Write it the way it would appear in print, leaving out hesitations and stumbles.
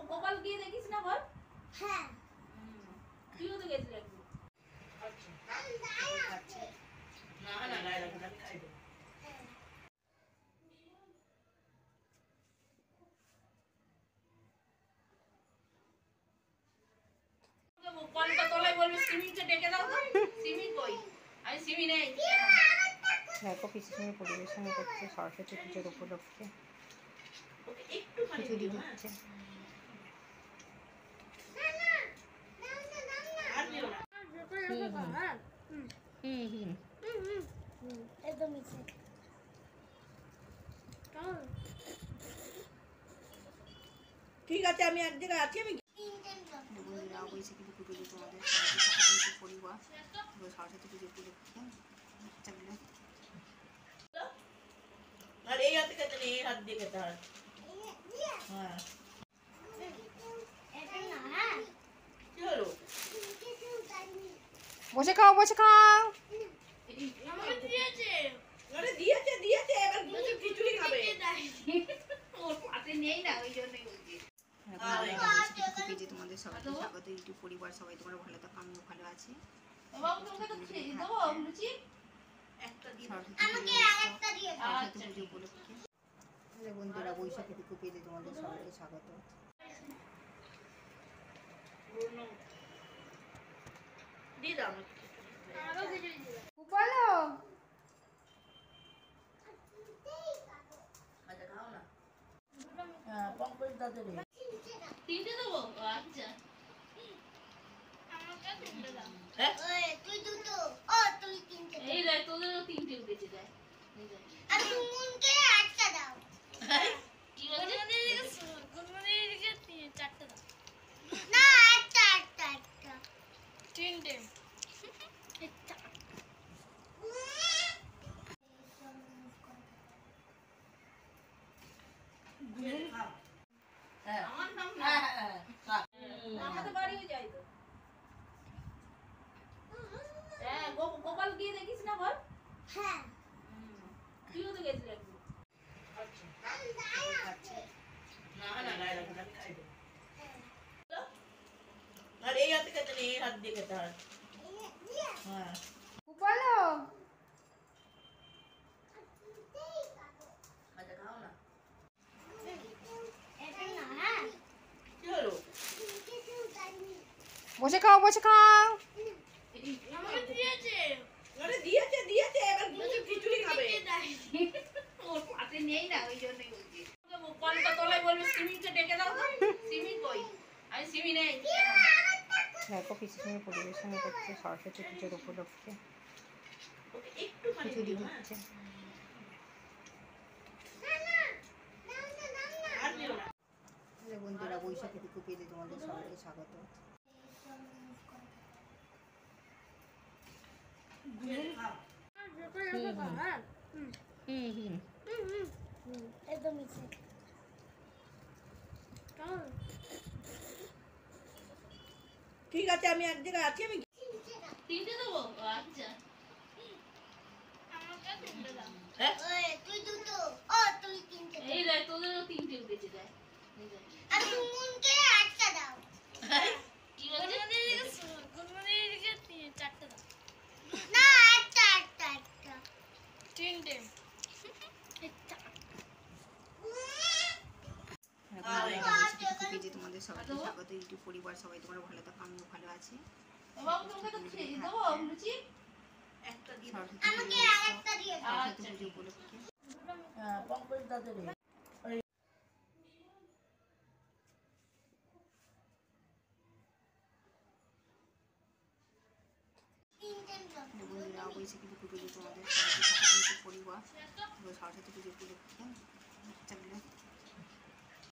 গোপাল গিয়ে দেখিস না বল। হ্যাঁ তুইও তো গেছিলি একদিন। দেখো পিছনে পরিবেশন করছে সরস্বতী পুজোর উপলক্ষে খিচুড়ি দিচ্ছে। ঠিক আছে আমি এক জায়গায় আছি। আমি বন্ধুরা বৈশাখী পুজো তোমাদের পরিবার সরস্বতী পুজো উপলক্ষে আর এই হাতে খেতে নেই, এই হাত দিয়ে খেতে হয়। হ্যাঁ কি হলো? বসে খাও বসে খাও। আরে দিয়েছে দিয়েছে, এবার খিচুড়ি খাবে। ওর পাতে নেই না, ওই জন্যই বলছি। তোমাদের সবাইকে স্বাগত ইউটিউব পরিবার, সবাই তোমরা ভালো থাকো, আমিও ভালো আছি। বন্ধুরা বৈশাখী পেজে তোমাদের সবাইকে স্বাগত। তিনটে দেবো? আচ্ছা তুই দুটো, ও তুই তিনটে। এই দেখ তোদেরও তিনটে উঠেছে। দেখ আর তুমুনকে আটটা দাও। কি বলছিস? গুনগুনিকে চারটে দাও। না আটটা তিনটে। আমার নাম না, আমাদের বাড়িও যাই তো। হ্যাঁ গোপাল গিয়ে দেখিস না বল। হ্যাঁ তুইও তো গেছিলি একদিন। আর এই হাতে খেতে নেই, এই হাত দিয়ে খেতে হয়। হ্যাঁ বলো বসে খাও বসে খাও। আরে দিয়েছে দিয়েছে, এবার খিচুড়ি খাবে। ওর পাতে নেই না, ওই জন্যই বলছি। কলটা তলায় বলবে সিমিকে ডেকে দাও। সিমি কই? আমি সিমি নেই। দেখো পিছনে পরিবেশন করছে সরস্বতী পুজোর উপলক্ষে খিচুড়ি দিচ্ছে। বন্ধুরা বৈশাখী পেজে তোমাদের সবাইকে স্বাগত। ঠিক আছে আমি এক জায়গায় আছি। আমি তিনটে দেবো? আচ্ছা তুই দুটো, ও তুই তিনটে। এই দেখ তোদেরও তিনটে উঠেছে। দেখ আর তুমুনকে আটটা দাও। কি বলছিস? গুনগুনিকে চারটে দাও। না আটটা তিনটে। পেজে তোমাদের সবাইকে স্বাগত ইউটিউব পরিবার, সবাই তোমরা ভালো থাকো, আমিও ভালো আছি। পুজো উপলক্ষে বন্ধুরা বৈশাখী পুজো তোমাদের সবাইকে স্বাগত ইউটিউব পরিবার, সরস্বতী পুজো উপলক্ষে